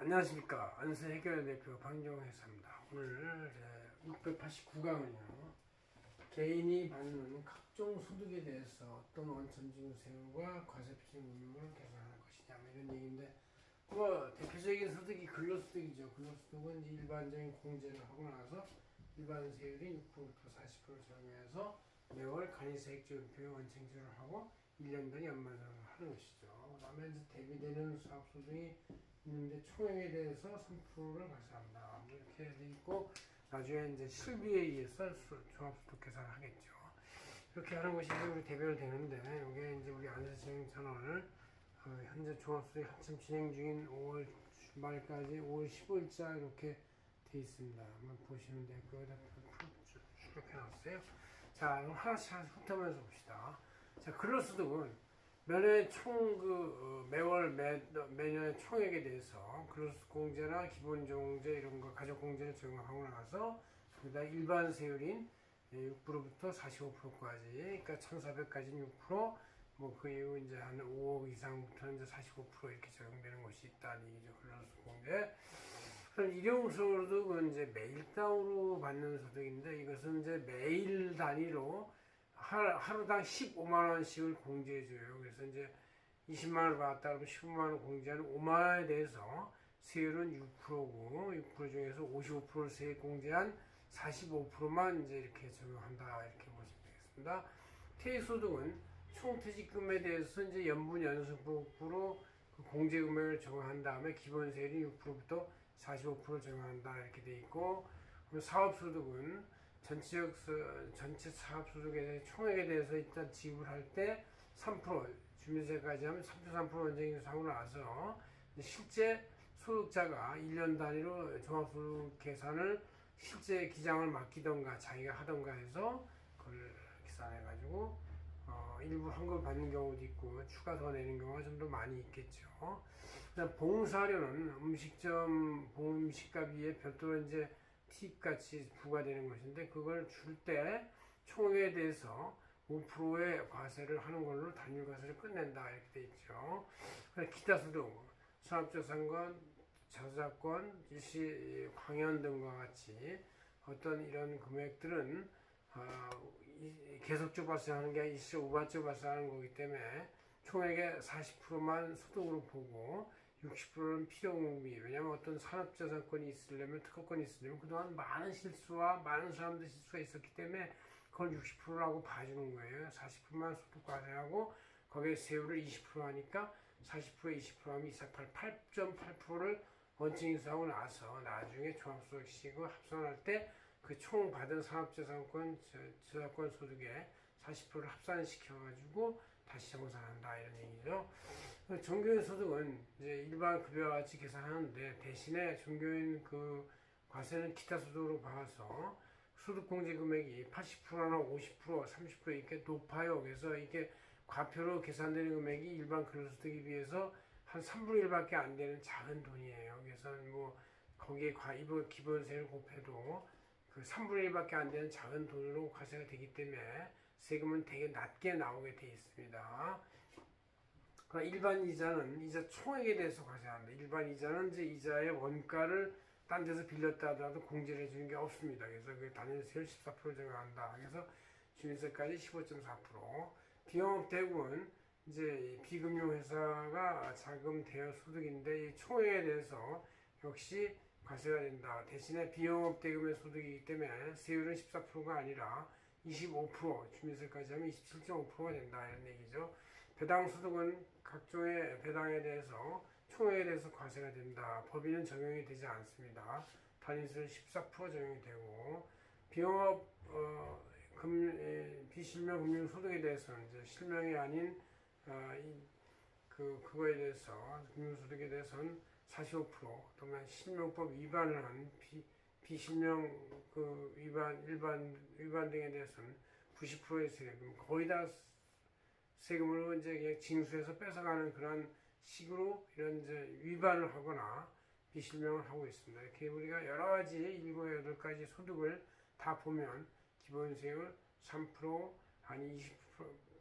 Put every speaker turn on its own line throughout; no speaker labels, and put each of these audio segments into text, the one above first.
안녕하십니까. 안세 해결 대표 방정회사입니다. 오늘 689강은요. 개인이 받는 각종 소득에 대해서 어떤 원천징수세율과 과세표준 운용을 계산할 것이냐 이런 얘기인데, 대표적인 소득이 근로소득이죠. 근로소득은 일반적인 공제를 하고 나서 일반 세율이 6%부터 40%를 적용해서 매월 간이세액지원표에 원천징수를 하고 1년간 연말정산을 하는 것이죠. 그 다음에 이제 대비되는 사업소득이 있는데 총액에 대해서 3%를 과세합니다. 이렇게 돼 있고, 나중에 이제 실비에 의해서 종합소득 계산을 하겠죠. 이렇게 하는 것이 우리 대별로 되는데, 이게 이제 우리 안세진행선언을 현재 종합소득이 한참 진행 중인 5월 말까지 5월 15일자 이렇게 돼 있습니다. 한번 보시면 되고요. 여기다 출력해 놨어요. 자, 그럼 하나씩 훑어보면서 봅시다. 자, 근로소득은 매년 매년의 총액에 대해서 근로소득 공제나 기본종제 이런 거 가족공제를 적용하고 나서 거기다 일반 세율인 6%부터 45%까지, 그러니까 1,400까지는 6%, 그 이후 이제 한 5억 이상부터는 이제 45% 이렇게 적용되는 것이 있다는 얘기죠. 근로소득 공제. 그럼 일용소득은 이제 매일당으로 받는 소득인데, 이것은 이제 매일 단위로 하루당 15만원씩을 공제해줘요. 그래서 이제 20만원을 받았다 그러면 15만원 공제하는 5만원에 대해서 세율은 6%고, 6% 중에서 55%를 세액 공제한 45%만 이제 이렇게 적용한다. 이렇게 보시면 되겠습니다. 퇴직소득은 총퇴직금에 대해서 이제 연분 연승폭으로 그 공제 금액을 적용한 다음에 기본 세율이 6%부터 45%를 적용한다. 이렇게 돼 있고, 사업소득은 전체 사업소득에 대해 총액에 대해서 일단 지급할 때 3% 주민세까지 하면 3% 원정인상으로 나서 실제 소득자가 1년 단위로 종합소득 계산을 실제 기장을 맡기던가 자기가 하던가 해서 그걸 계산해가지고 일부 환급을 받는 경우도 있고 추가 더 내는 경우가 좀 더 많이 있겠죠. 그다음 봉사료는 음식점 음식값위에 별도로 이제 팁같이 부과되는 것인데, 그걸 줄 때 총액에 대해서 5%의 과세를 하는 걸로 단일 과세를 끝낸다. 이렇게 돼 있죠. 기타 소득, 수납자산권, 저작권, 일시 광연 등과 같이 어떤 이런 금액들은 계속적으로 발생하는 게 아니라 일시적 우발적으로 발생하는 거기 때문에 총액의 40%만 소득으로 보고 60%는 필요공비. 왜냐하면 어떤 산업자산권이 있으려면, 특허권이 있으려면 그동안 많은 실수와 많은 사람들 실수가 있었기 때문에 그걸 60%라고 봐주는 거예요. 40%만 소득 과세하고 거기에 세율을 20% 하니까 40%에 20% 하면 8.8%를 원칙 인수하고 나서 나중에 종합소득세액을 합산할 때 그 총 받은 산업자산권, 저작권 소득에 40%를 합산시켜가지고 다시 정산한다. 이런 얘기죠. 종교인 소득은 이제 일반 급여와 같이 계산하는데, 대신에 종교인 그 과세는 기타 소득으로 봐서 소득공제 금액이 80%나 50%, 30% 이렇게 높아요. 그래서 이게 과표로 계산되는 금액이 일반 근로소득에 비해서 한 3분의 1밖에 안 되는 작은 돈이에요. 그래서 거기에 기본세를 곱해도 그 3분의 1밖에 안 되는 작은 돈으로 과세가 되기 때문에 세금은 되게 낮게 나오게 되어 있습니다. 일반 이자는 이자 총액에 대해서 과세합니다. 일반 이자는 이제 이자의 원가를 딴 데서 빌렸다 하더라도 공제를 해주는 게 없습니다. 그래서 그 단위세율 14% 적용한다. 그래서 주민세까지 15.4%. 비영업 대금은 이제 비금융회사가 자금 대여 소득인데, 이 총액에 대해서 역시 과세가 된다. 대신에 비영업 대금의 소득이기 때문에 세율은 14%가 아니라 25%, 주민세까지 하면 27.5%가 된다. 이런 얘기죠. 배당 소득은 각종의 배당에 대해서 총액에 대해서 과세가 된다. 법인은 적용이 되지 않습니다. 단위세율 14% 적용이 되고, 비영업 비실명 금융 소득에 대해서는 이제 실명이 아닌 그거에 대해서 금융소득에 대해서는 45%, 또는 실명법 위반을 한 비실명 위반 등에 대해서는 90%의 세금, 거의 다 세금으로 이제 그냥 징수해서 뺏어가는 그런 식으로 이런 이제 위반을 하거나 비실명을 하고 있습니다. 이렇게 우리가 여러 가지 7, 8가지 소득을 다 보면 기본세율 3%, 아니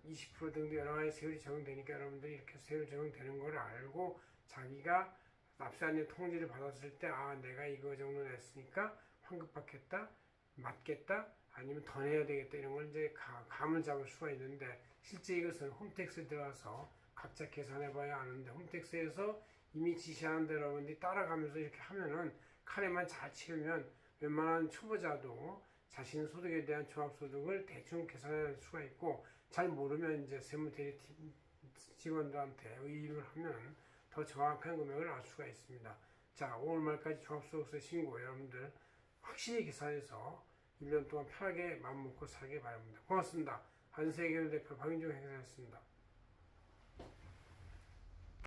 20% 등등 여러 가지 세율이 적용되니까 여러분들이 이렇게 세율 적용되는 걸 알고 자기가 납세한의 통지를 받았을 때 아 내가 이거 정도 냈으니까 환급받겠다, 맞겠다, 아니면 더 내야 되겠다 이런 걸 이제 감을 잡을 수가 있는데 실제 이것은 홈택스에 들어가서 각자 계산해봐야 아는데 홈택스에서 이미 지시하는 대로 여러분들이 따라가면서 이렇게 하면은 카레만 잘 치우면 웬만한 초보자도 자신 소득에 대한 종합소득을 대충 계산할 수가 있고 잘 모르면 이제 세무대리 직원들한테 의논을 하면 더 정확한 금액을 알 수가 있습니다. 자, 5월 말까지 종합소득세 신고 여러분들 확실히 계산해서 1년 동안 편하게 마음 먹고 살기 바랍니다. 고맙습니다. 한세계를 대표 박윤중 행사였습니다.